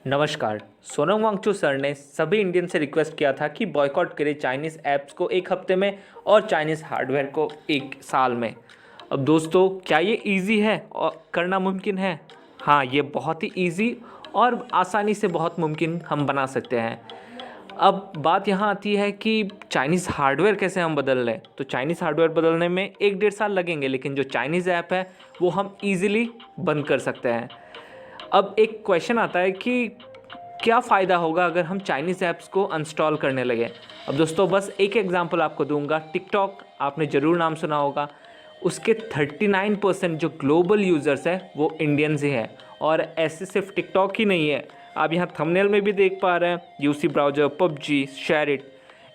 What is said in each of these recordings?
नमस्कार। सोनम वांगचुक सर ने सभी इंडियन से रिक्वेस्ट किया था कि बॉयकॉट करें चाइनीज़ ऐप्स को एक हफ्ते में और चाइनीज़ हार्डवेयर को एक साल में। अब दोस्तों, क्या ये इजी है और करना मुमकिन है? हाँ, ये बहुत ही इजी और आसानी से बहुत मुमकिन हम बना सकते हैं। अब बात यहाँ आती है कि चाइनीज़ हार्डवेयर कैसे हम बदल लें। तो चाइनीज़ हार्डवेयर बदलने में 1-1.5 साल लगेंगे, लेकिन जो चाइनीज़ ऐप है वो हम ईज़िली बंद कर सकते हैं। अब एक क्वेश्चन आता है कि क्या फ़ायदा होगा अगर हम चाइनीज़ ऐप्स को अनइंस्टॉल करने लगे। अब दोस्तों, बस एक एग्जांपल आपको दूंगा। टिकटॉक आपने ज़रूर नाम सुना होगा। उसके 39% जो ग्लोबल यूज़र्स हैं वो इंडियंस ही हैं। और ऐसे सिर्फ टिकटॉक ही नहीं है, आप यहाँ थंबनेल में भी देख पा रहे हैं, UC browser, PUBG, SHAREit.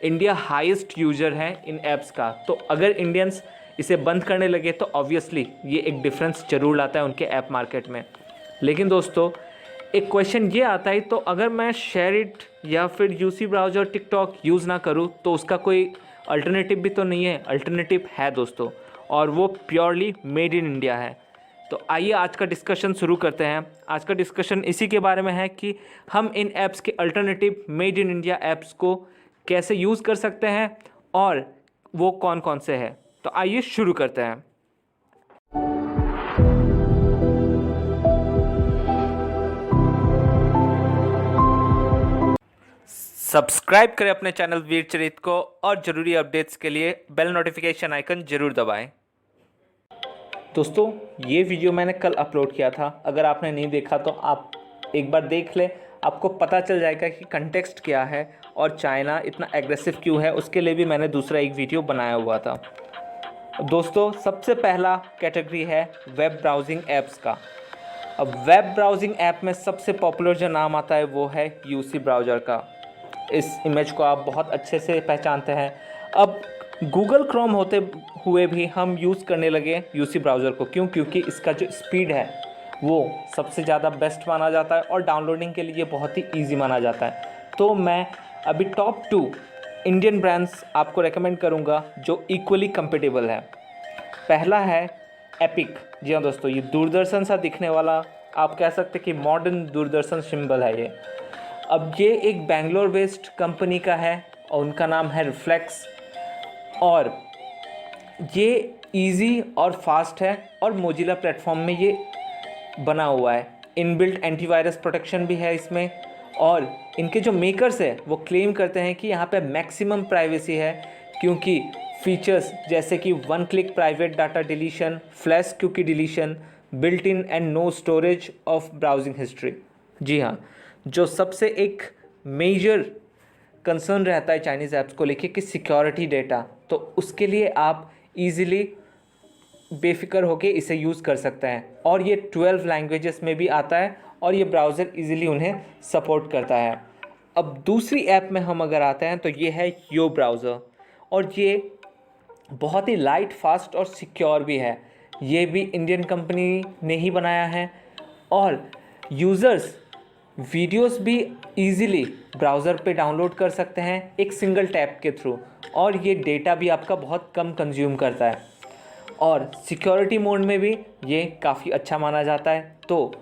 India highest user है इन ऐप्स का। तो अगर इंडियंस इसे बंद करने लगे तो ऑब्वियसली ये एक डिफरेंस ज़रूर लाता है उनके ऐप मार्केट में। लेकिन दोस्तों, एक क्वेश्चन ये आता है, तो अगर मैं शेयरिट या फिर यूसी ब्राउज़र, टिकटॉक यूज़ ना करूँ तो उसका कोई अल्टरनेटिव भी तो नहीं है? अल्टरनेटिव है दोस्तों, और वो प्योरली मेड इन इंडिया है। तो आइए आज का डिस्कशन शुरू करते हैं। आज का डिस्कशन इसी के बारे में है कि हम इन ऐप्स के alternative made in India apps को कैसे यूज़ कर सकते हैं और वो कौन कौन से हैं। तो आइए शुरू करते हैं। सब्सक्राइब करें अपने चैनल वीर चरित को और ज़रूरी अपडेट्स के लिए बेल नोटिफिकेशन आइकन ज़रूर दबाएं। दोस्तों, ये वीडियो मैंने कल अपलोड किया था। अगर आपने नहीं देखा तो आप एक बार देख लें, आपको पता चल जाएगा कि कंटेक्स्ट क्या है और चाइना इतना एग्रेसिव क्यों है। उसके लिए भी मैंने दूसरा एक वीडियो बनाया हुआ था। दोस्तों, सबसे पहला कैटेगरी है वेब ब्राउजिंग ऐप्स का। अब वेब ब्राउजिंग ऐप में सबसे पॉपुलर जो नाम आता है वो है यूसी ब्राउज़र का। इस इमेज को आप बहुत अच्छे से पहचानते हैं। अब गूगल क्रोम होते हुए भी हम यूज़ करने लगे यूसी ब्राउज़र को। क्योंकि इसका जो स्पीड है वो सबसे ज़्यादा बेस्ट माना जाता है और डाउनलोडिंग के लिए बहुत ही ईजी माना जाता है। तो मैं अभी टॉप 2 इंडियन ब्रांड्स आपको रेकमेंड करूँगा जो इक्वली कंपेटेबल है। पहला है एपिक। जी हाँ दोस्तों, ये दूरदर्शन सा दिखने वाला, आप कह सकते हैं कि मॉडर्न दूरदर्शन सिंबल है ये। अब ये एक बेंगलोर बेस्ड कंपनी का है और उनका नाम है रिफ्लेक्स। और ये इजी और फास्ट है और मोजिला प्लेटफॉर्म में ये बना हुआ है। इनबिल्ट एंटीवायरस प्रोटेक्शन भी है इसमें। और इनके जो मेकर्स है वो क्लेम करते हैं कि यहाँ पे मैक्सिमम प्राइवेसी है, क्योंकि फीचर्स जैसे कि 1 click private data deletion, flash cookie deletion, built in and no storage of browsing history. जी हाँ, जो सबसे एक मेजर कंसर्न रहता है चाइनीज़ ऐप्स को लेके कि सिक्योरिटी डेटा, तो उसके लिए आप इजीली बेफिक्र होके इसे यूज़ कर सकते हैं। और ये 12 लैंग्वेजेस में भी आता है और ये ब्राउज़र इजीली उन्हें सपोर्ट करता है। अब दूसरी ऐप में हम अगर आते हैं तो ये है यो ब्राउज़र, और ये बहुत ही लाइट, फास्ट और सिक्योर भी है। ये भी इंडियन कंपनी ने ही बनाया है और यूज़र्स वीडियोस भी इजीली ब्राउज़र पे डाउनलोड कर सकते हैं एक सिंगल टैप के थ्रू। और ये डेटा भी आपका बहुत कम कंज्यूम करता है और सिक्योरिटी मोड में भी ये काफ़ी अच्छा माना जाता है। तो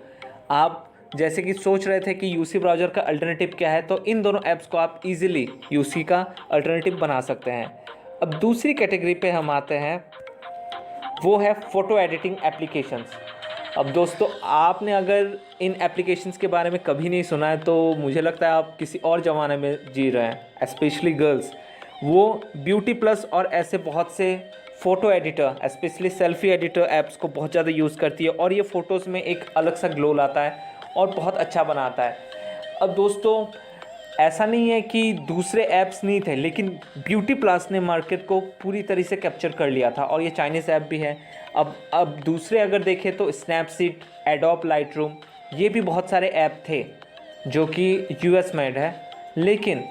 आप जैसे कि सोच रहे थे कि यूसी ब्राउज़र का अल्टरनेटिव क्या है, तो इन दोनों ऐप्स को आप इजीली यूसी का अल्टरनेटिव बना सकते हैं। अब दूसरी कैटेगरी पे हम आते हैं, वो है फ़ोटो एडिटिंग एप्लीकेशंस। अब दोस्तों, आपने अगर इन एप्लीकेशंस के बारे में कभी नहीं सुना है तो मुझे लगता है आप किसी और ज़माने में जी रहे हैं। स्पेशली गर्ल्स, वो ब्यूटी प्लस और ऐसे बहुत से photo editor, specially selfie editor apps को बहुत ज़्यादा यूज़ करती है और ये फ़ोटोज़ में एक अलग सा ग्लो लाता है और बहुत अच्छा बनाता है। अब दोस्तों, ऐसा नहीं है कि दूसरे ऐप्स नहीं थे, लेकिन ब्यूटी प्लस ने मार्केट को पूरी तरह से कैप्चर कर लिया था और ये चाइनीज़ ऐप भी है। अब दूसरे अगर देखें तो स्नैपसीड, एडोब लाइटरूम, ये भी बहुत सारे ऐप थे जो कि यूएस मेड है। लेकिन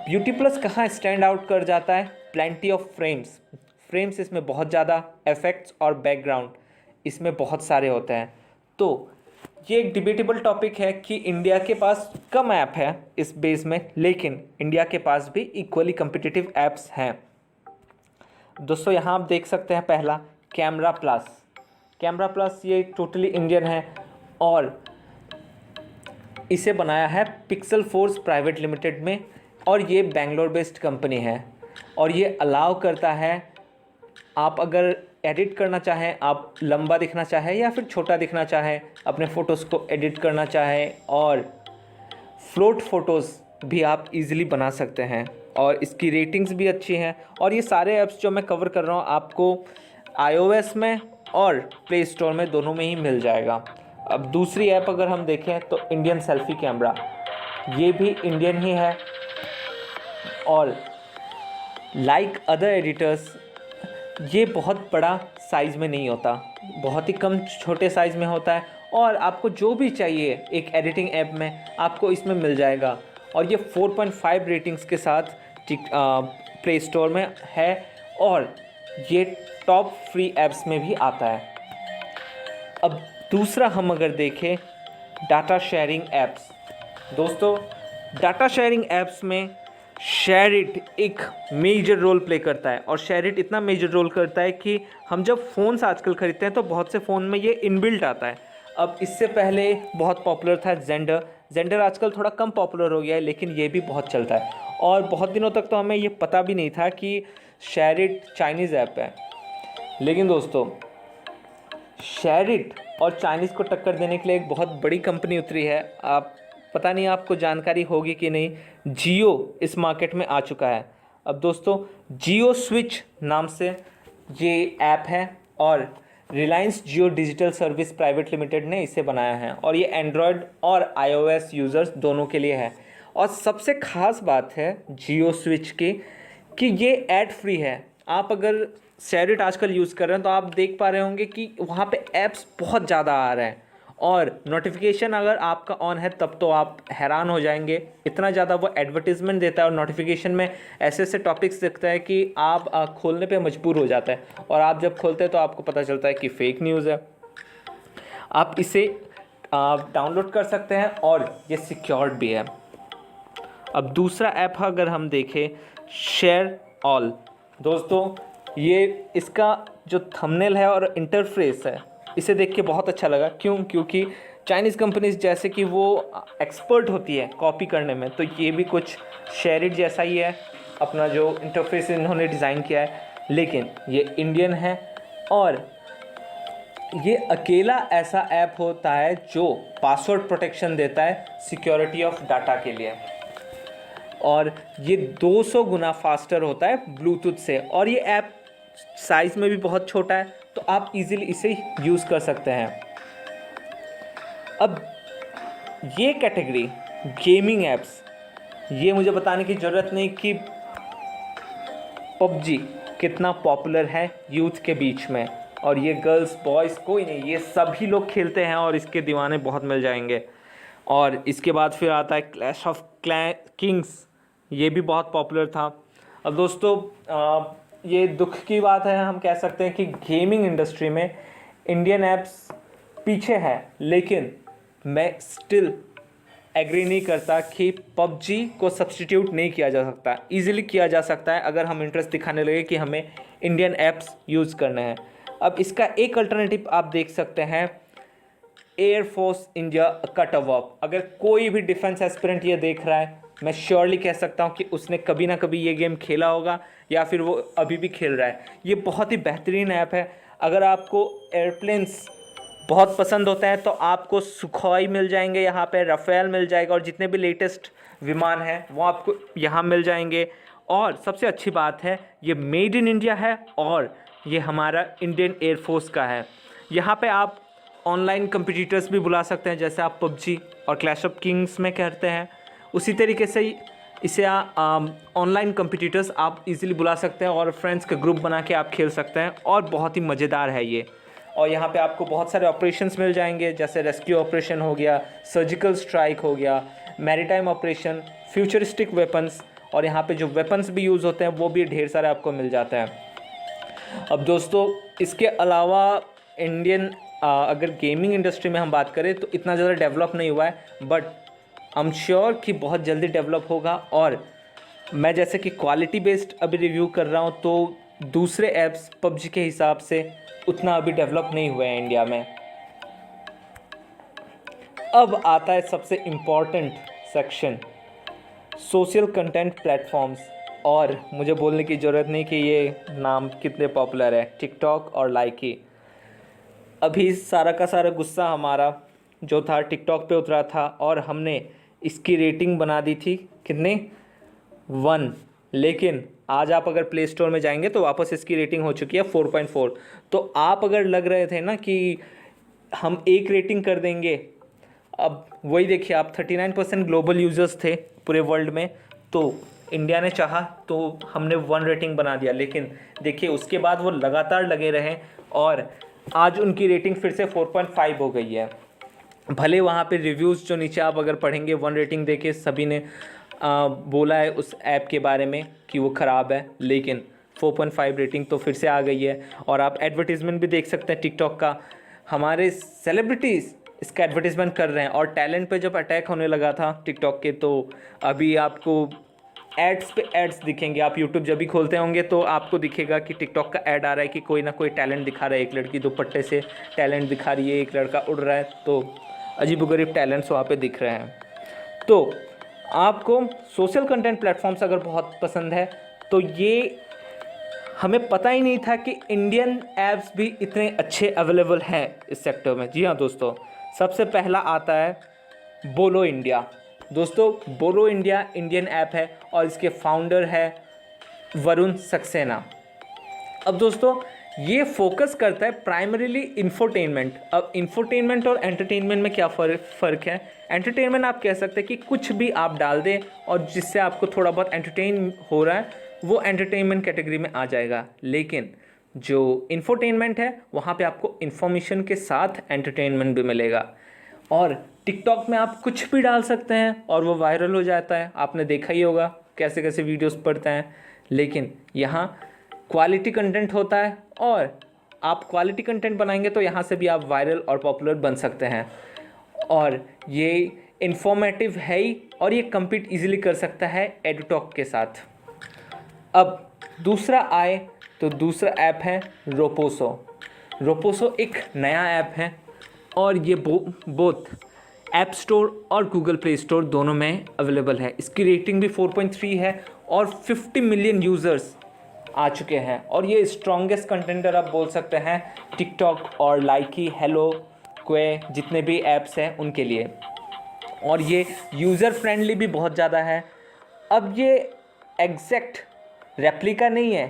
ब्यूटी प्लस कहाँ स्टैंड आउट कर जाता है? प्लेंटी ऑफ फ्रेम्स इसमें बहुत ज़्यादा, इफेक्ट्स और बैकग्राउंड इसमें बहुत सारे होते हैं। तो ये एक डिबेटेबल टॉपिक है कि इंडिया के पास कम ऐप है इस बेस में, लेकिन इंडिया के पास भी इक्वली कम्पिटिटिव ऐप्स हैं। दोस्तों, यहाँ आप देख सकते हैं पहला कैमरा प्लस ये टोटली इंडियन है और इसे बनाया है पिक्सल फोर्स प्राइवेट लिमिटेड में और ये बेंगलोर बेस्ड कंपनी है। और ये अलाउ करता है, आप अगर एडिट करना चाहें, आप लंबा दिखना चाहें या फिर छोटा दिखना चाहें, अपने फ़ोटोज़ को एडिट करना चाहें और फ्लोट फ़ोटोज़ भी आप इजीली बना सकते हैं। और इसकी रेटिंग्स भी अच्छी हैं। और ये सारे ऐप्स जो मैं कवर कर रहा हूँ आपको iOS में और प्ले स्टोर में दोनों में ही मिल जाएगा। अब दूसरी ऐप अगर हम देखें तो इंडियन सेल्फ़ी कैमरा, ये भी इंडियन ही है और लाइक अदर एडिटर्स ये बहुत बड़ा साइज़ में नहीं होता, बहुत ही कम छोटे साइज़ में होता है और आपको जो भी चाहिए एक एडिटिंग ऐप में आपको इसमें मिल जाएगा। और ये 4.5 रेटिंग्स के साथ प्ले स्टोर में है और ये टॉप फ्री ऐप्स में भी आता है। अब दूसरा हम अगर देखें डाटा शेयरिंग ऐप्स, दोस्तों डाटा शेयरिंग ऐप्स में शेयरिट एक मेजर रोल प्ले करता है। और शेयरिट इतना मेजर रोल करता है कि हम जब फ़ोन्स आजकल ख़रीदते हैं तो बहुत से फ़ोन में ये इनबिल्ट आता है। अब इससे पहले बहुत पॉपुलर था जेंडर आजकल थोड़ा कम पॉपुलर हो गया है, लेकिन ये भी बहुत चलता है। और बहुत दिनों तक तो हमें ये पता भी नहीं था कि शेयरिट चाइनीज़ ऐप है। लेकिन दोस्तों शेयरिट और चाइनीज़ को टक्कर देने के लिए एक बहुत बड़ी कंपनी उतरी है। आप पता नहीं आपको जानकारी होगी कि नहीं, जियो इस मार्केट में आ चुका है। अब दोस्तों जियो स्विच नाम से ये ऐप है और रिलायंस जियो डिजिटल सर्विस प्राइवेट लिमिटेड ने इसे बनाया है और ये एंड्रॉयड और iOS यूज़र्स दोनों के लिए है। और सबसे ख़ास बात है जियो स्विच की कि ये ऐड फ्री है। आप अगर शेयरिट आजकल यूज़ कर रहे हैं तो आप देख पा रहे होंगे कि वहाँ पे ऐप्स बहुत ज़्यादा आ रहे हैं और नोटिफिकेशन अगर आपका ऑन है तब तो आप हैरान हो जाएंगे, इतना ज़्यादा वो एडवर्टीज़मेंट देता है और नोटिफिकेशन में ऐसे ऐसे टॉपिक्स दिखता है कि आप खोलने पे मजबूर हो जाता है और आप जब खोलते हैं तो आपको पता चलता है कि फेक न्यूज़ है। आप इसे डाउनलोड कर सकते हैं और ये सिक्योर्ड भी है। अब दूसरा ऐप अगर हम देखें शेयर ऑल, दोस्तों ये इसका जो थंबनेल है और इंटरफेस है इसे देख के बहुत अच्छा लगा। क्योंकि चाइनीज़ कंपनीज जैसे कि वो एक्सपर्ट होती है कॉपी करने में, तो ये भी कुछ शेयरिट जैसा ही है। अपना जो इंटरफेस इन्होंने डिज़ाइन किया है, लेकिन ये इंडियन है और ये अकेला ऐसा ऐप होता है जो पासवर्ड प्रोटेक्शन देता है सिक्योरिटी ऑफ डाटा के लिए। और ये 200 गुना फास्टर होता है ब्लूटूथ से और ये ऐप साइज़ में भी बहुत छोटा है, तो आप इजीली इसे यूज़ कर सकते हैं। अब ये कैटेगरी गेमिंग ऐप्स, ये मुझे बताने की ज़रूरत नहीं कि पबजी कितना पॉपुलर है यूथ के बीच में और ये गर्ल्स बॉयज़ कोई नहीं, ये सभी लोग खेलते हैं और इसके दीवाने बहुत मिल जाएंगे। और इसके बाद फिर आता है क्लैश ऑफ किंग्स, ये भी बहुत पॉपुलर था। अब दोस्तों ये दुख की बात है, हम कह सकते हैं कि गेमिंग इंडस्ट्री में इंडियन ऐप्स पीछे है, लेकिन मैं स्टिल एग्री नहीं करता कि पबजी को सब्स्टिट्यूट नहीं किया जा सकता। इजीली किया जा सकता है अगर हम इंटरेस्ट दिखाने लगे कि हमें इंडियन ऐप्स यूज़ करने हैं। अब इसका एक अल्टरनेटिव आप देख सकते हैं, एयरफोर्स इंडिया कटअप। अगर कोई भी डिफेंस एस्पिरेंट ये देख रहा है, मैं श्योरली कह सकता हूँ कि उसने कभी ना कभी ये गेम खेला होगा या फिर वो अभी भी खेल रहा है। ये बहुत ही बेहतरीन ऐप है। अगर आपको एयरप्लेन्स बहुत पसंद होता है तो आपको सुखोई मिल जाएंगे, यहाँ पे राफेल मिल जाएगा और जितने भी लेटेस्ट विमान हैं वो आपको यहाँ मिल जाएंगे। और सबसे अच्छी बात है ये मेड इन इंडिया है और ये हमारा इंडियन एयरफोर्स का है। यहाँ पे आप ऑनलाइन कंपटीटर्स भी बुला सकते हैं, जैसे आप पबजी और क्लैश ऑफ किंग्स में करते हैं, उसी तरीके से ही इसे ऑनलाइन कंपटीटर्स आप इजीली बुला सकते हैं और फ्रेंड्स का ग्रुप बना के आप खेल सकते हैं और बहुत ही मज़ेदार है ये। और यहाँ पे आपको बहुत सारे ऑपरेशंस मिल जाएंगे, जैसे रेस्क्यू ऑपरेशन हो गया, सर्जिकल स्ट्राइक हो गया, मैरीटाइम ऑपरेशन, फ्यूचरिस्टिक वेपन्स, और यहाँ पे जो वेपन्स भी यूज़ होते हैं वो भी ढेर सारे आपको मिल जाते हैं। अब दोस्तों इसके अलावा इंडियन अगर गेमिंग इंडस्ट्री में हम बात करें तो इतना ज़्यादा डेवलप नहीं हुआ है, बट आई एम श्योर कि बहुत जल्दी डेवलप होगा। और मैं जैसे कि क्वालिटी बेस्ड अभी रिव्यू कर रहा हूँ तो दूसरे ऐप्स पबजी के हिसाब से उतना अभी डेवलप नहीं हुआ है इंडिया में। अब आता है सबसे important section, social content platforms. और मुझे बोलने की ज़रूरत नहीं कि ये नाम कितने पॉपुलर है, टिकटॉक और लाइकी। अभी सारा का सारा गुस्सा हमारा जो था टिकटॉक पे उतरा था और हमने इसकी रेटिंग बना दी थी कितने 1, लेकिन आज आप अगर प्ले स्टोर में जाएंगे तो वापस इसकी रेटिंग हो चुकी है 4.4। तो आप अगर लग रहे थे ना कि हम एक रेटिंग कर देंगे, अब वही देखिए, आप 39% ग्लोबल यूज़र्स थे पूरे वर्ल्ड में, तो इंडिया ने चाहा तो हमने 1 रेटिंग बना दिया। लेकिन देखिए उसके बाद वो लगातार लगे रहे और आज उनकी रेटिंग फिर से 4.5 हो गई है। भले वहाँ पे रिव्यूज़ जो नीचे आप अगर पढ़ेंगे 1 रेटिंग देके सभी ने बोला है उस ऐप के बारे में कि वो ख़राब है, लेकिन 4.5 रेटिंग तो फिर से आ गई है। और आप एडवर्टीज़मेंट भी देख सकते हैं टिकटॉक का, हमारे सेलिब्रिटीज़ इसका एडवर्टीज़मेंट कर रहे हैं। और टैलेंट पे जब अटैक होने लगा था टिकटॉक के, तो अभी आपको एड्स पे एड्स दिखेंगे। आप यूट्यूब जब भी खोलते होंगे तो आपको दिखेगा कि टिकटॉक का ऐड आ रहा है कि कोई ना कोई टैलेंट दिखा रहा है, एक लड़की दुपट्टे से टैलेंट दिखा रही है, एक लड़का उड़ रहा है, तो अजीबोगरीब टैलेंट्स वहाँ पे दिख रहे हैं। तो आपको सोशल कंटेंट प्लेटफॉर्म्स अगर बहुत पसंद है तो ये हमें पता ही नहीं था कि इंडियन ऐप्स भी इतने अच्छे अवेलेबल हैं इस सेक्टर में। जी हाँ दोस्तों, सबसे पहला आता है बोलो इंडिया। दोस्तों बोलो इंडिया इंडियन ऐप है और इसके फाउंडर है वरुण सक्सेना। अब दोस्तों ये फोकस करता है प्राइमरीली इंफोटेनमेंट। अब इंफोटेनमेंट और एंटरटेनमेंट में क्या फ़र्क है? एंटरटेनमेंट आप कह सकते हैं कि कुछ भी आप डाल दें और जिससे आपको थोड़ा बहुत एंटरटेन हो रहा है वो एंटरटेनमेंट कैटेगरी में आ जाएगा। लेकिन जो इंफोटेनमेंट है वहाँ पे आपको इन्फॉर्मेशन के साथ एंटरटेनमेंट भी मिलेगा। और टिकटॉक में आप कुछ भी डाल सकते हैं और वो वायरल हो जाता है, आपने देखा ही होगा कैसे कैसे वीडियोस पड़ते हैं। लेकिन यहाँ क्वालिटी कंटेंट होता है और आप क्वालिटी कंटेंट बनाएंगे तो यहाँ से भी आप वायरल और पॉपुलर बन सकते हैं। और ये इन्फॉर्मेटिव है ही और ये कम्पीट इजीली कर सकता है एडटॉक के साथ। अब दूसरा आए तो दूसरा ऐप है रोपोसो। रोपोसो एक नया ऐप है और ये बोथ ऐप स्टोर और गूगल प्ले स्टोर दोनों में अवेलेबल है। इसकी रेटिंग भी 4.3 है और 50 मिलियन यूज़र्स आ चुके हैं। और ये स्ट्रॉन्गेस्ट कंटेंटर आप बोल सकते हैं टिकटॉक और लाइकी, हेलो, क्वे जितने भी ऐप्स हैं उनके लिए। और ये यूज़र फ्रेंडली भी बहुत ज़्यादा है। अब ये एग्जैक्ट रेप्लिका नहीं है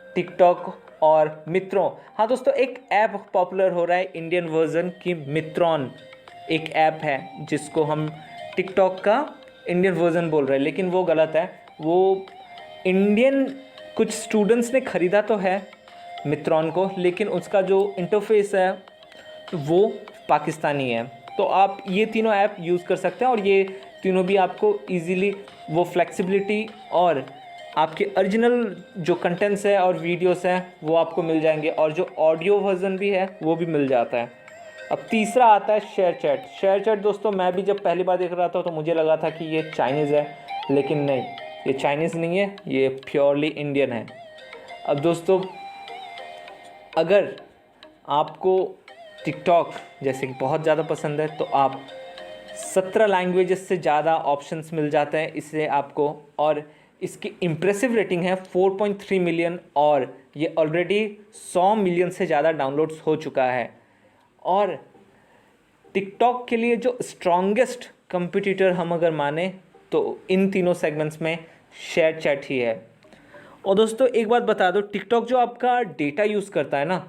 टिकटॉक और मित्रों। हाँ दोस्तों, एक ऐप पॉपुलर हो रहा है इंडियन वर्जन की, मित्रोन एक ऐप है जिसको हम टिकटॉक का इंडियन वर्जन बोल रहे हैं, लेकिन वो गलत है। वो इंडियन कुछ स्टूडेंट्स ने ख़रीदा तो है मित्रोन को, लेकिन उसका जो इंटरफेस है वो पाकिस्तानी है। तो आप ये तीनों ऐप यूज़ कर सकते हैं और ये तीनों भी आपको इजीली वो फ्लेक्सिबिलिटी और आपके ओरिजिनल जो कंटेंट्स है और वीडियोस हैं वो आपको मिल जाएंगे, और जो ऑडियो वर्जन भी है वो भी मिल जाता है। अब तीसरा आता है शेयर चैट। शेयर चैट दोस्तों मैं भी जब पहली बार देख रहा था तो मुझे लगा था कि ये चाइनीज़ है, लेकिन नहीं, ये चाइनीज़ नहीं है, ये प्योरली इंडियन है। अब दोस्तों अगर आपको टिकटॉक जैसे कि बहुत ज़्यादा पसंद है तो आप 17 लैंग्वेजेस से ज़्यादा ऑप्शंस मिल जाते हैं इससे आपको। और इसकी इम्प्रेसिव रेटिंग है 4.3 मिलियन और ये ऑलरेडी 100 मिलियन से ज़्यादा डाउनलोड्स हो चुका है। और टिकटॉक के लिए जो स्ट्रॉन्गेस्ट कंपटीटर हम अगर माने तो इन तीनों सेगमेंट्स में शेयर चैट ही है। और दोस्तों एक बात बता दो, टिकटॉक जो आपका डेटा यूज़ करता है ना,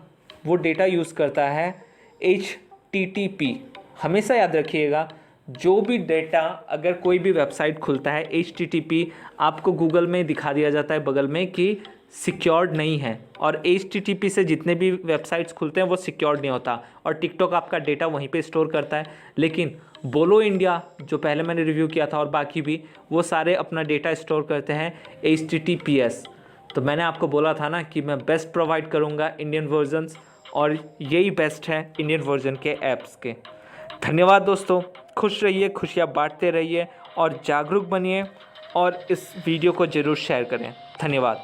वो डेटा यूज़ करता है HTTP। हमेशा याद रखिएगा, जो भी डेटा अगर कोई भी वेबसाइट खुलता है HTTP आपको गूगल में दिखा दिया जाता है बगल में कि सिक्योर्ड नहीं है। और HTTP से जितने भी वेबसाइट्स खुलते हैं वो सिक्योर्ड नहीं होता, और टिकटॉक आपका डेटा वहीं पे स्टोर करता है। लेकिन बोलो इंडिया जो पहले मैंने रिव्यू किया था और बाकी भी, वो सारे अपना डेटा स्टोर करते हैं HTTPS। तो मैंने आपको बोला था ना कि मैं बेस्ट प्रोवाइड करूँगा इंडियन वर्जन्स, और यही बेस्ट है इंडियन वर्जन के ऐप्स के। धन्यवाद दोस्तों, खुश रहिए, खुशियाँ बांटते रहिए और जागरूक बनिए, और इस वीडियो को ज़रूर शेयर करें। धन्यवाद।